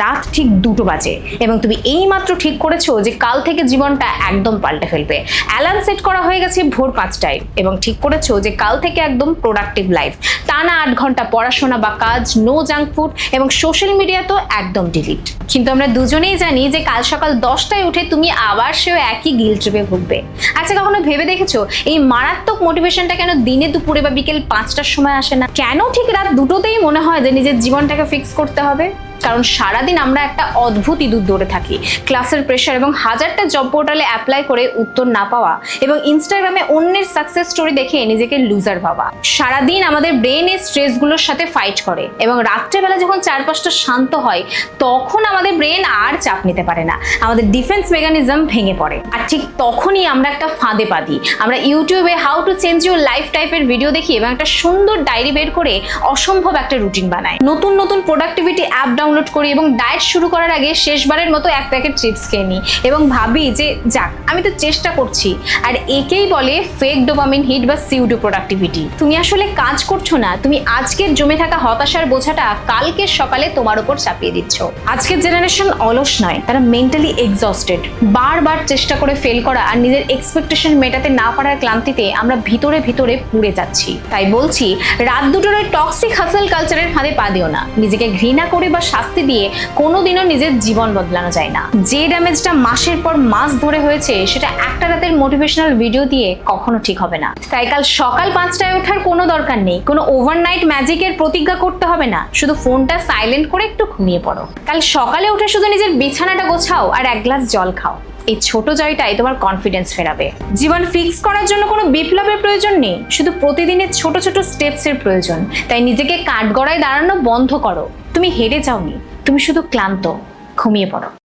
রাত ঠিক 2টো বাজে এবং তুমি এইমাত্র ঠিক করেছো যে কাল থেকে জীবনটা একদম পাল্টে ফেলবে। অ্যালার্ম সেট করা হয়ে গেছে ভোর 5টায় এবং ঠিক করেছো যে কাল থেকে একদম প্রোডাক্টিভ লাইফ, টানা 8 ঘন্টা পড়াশোনা বা কাজ, নো জাঙ্ক ফুড এবং সোশ্যাল মিডিয়া তো একদম ডিলিট। কিন্তু আমরা দুজনেই জানি যে কাল সকাল 10টায় উঠে তুমি আবার সেও একই গিল্ট ট্রিপে ভুগবে। আচ্ছা, কখনো ভেবে দেখেছো এই মারাত্মক মোটিভেশনটা কেন দিনে দুপুরে বা বিকেল 5টার সময় আসে না? কেন ঠিক রাত 2টোতেই মনে হয় যে নিজের জীবনটাকে ফিক্স করতে হবে? কারণ সারাদিন আমরা একটা অদ্ভুত ইঁদুর দৌড়ে থাকি, ক্লাসের প্রেশার এবং হাজারটা জব পোর্টালে অ্যাপ্লাই করে উত্তর না পাওয়া এবং ইনস্টাগ্রামে অন্যের সাকসেস স্টোরি দেখে নিজেকে লুজার ভাবা। সারাদিন আমাদের ব্রেন এই স্ট্রেসগুলোর সাথে ফাইট করে এবং রাত্রেবেলা যখন চারপাশটা শান্ত হয় তখন আমাদের ব্রেন আর চাপ নিতে পারে না, আমাদের ডিফেন্স মেকানিজম ভেঙে পড়ে। আর ঠিক তখনই আমরা একটা ফাঁদে পা দিই। আমরা ইউটিউবে how to change your life টাইপের ভিডিও দেখি এবং একটা সুন্দর ডায়েরি বের করে অসম্ভব একটা রুটিন বানাই। নতুন নতুন প্রোডাক্টিভিটি অ্যাপ ডাউনলোড করি এবং ডায়েট শুরু করার আগে শেষবারের মতো 1 প্যাকেট চিপস খেয়ে নিই এবং ভাবি যে যাক, আমি তো চেষ্টা করছি। আর একেই বলে ফেক ডোপামিন হিট বা সিউডো প্রোডাক্টিভিটি। তুমি আসলে কাজ করছো না, তুমি আজকের জমে থাকা হতাশার বোঝাটা কালকের সকালে তোমার উপর চাপিয়ে দিচ্ছ। আজকের জেনারেশন অলস নয়, তারা মেন্টালি এক্সস্টেড। বারবার চেষ্টা করে ফেল করা আর নিজের এক্সপেকটেশন মেটাতে না পারার ক্লান্তিতে আমরা ভিতরে ভিতরে পুড়ে যাচ্ছি। তাই বলছি, রাত 2টোর টক্সিক হাসেল কালচারের ফাঁদে পা দিও না। নিজেকে ঘৃণা করে বা শাস্তি দিয়ে কোনোদিনও নিজের জীবন বদলানো যায় না। যে ড্যামেজটা মাসের পর মাস ধরে হয়েছে সেটা একটা রাতের মোটিভেশনাল ভিডিও দিয়ে কখনো ঠিক হবে না। তাই কাল সকাল 5টায় ওঠার কোনো দরকার নেই, কোনো ওভারনাইট ম্যাজিকের প্রতিজ্ঞা করতে হবে না। শুধু ফোনটা সাইলেন্ট করে একটু ঘুমিয়ে পড়ো। কাল সকালে উঠে শুধু নিজের বিছানাটা গোছাও আর 1 গ্লাস জল খাও। এই ছোট জয়টাই তোমার কনফিডেন্স ফেরাবে। জীবন ফিক্স করার জন্য কোনো বিপ্লবের প্রয়োজন নেই, শুধু প্রতিদিনের ছোট ছোট স্টেপসের প্রয়োজন। তাই নিজেকে কাঠগড়ায় দাঁড়ানো বন্ধ করো। তুমি হেরে যাওনি, তুমি শুধু ক্লান্ত। ঘুমিয়ে পড়ো।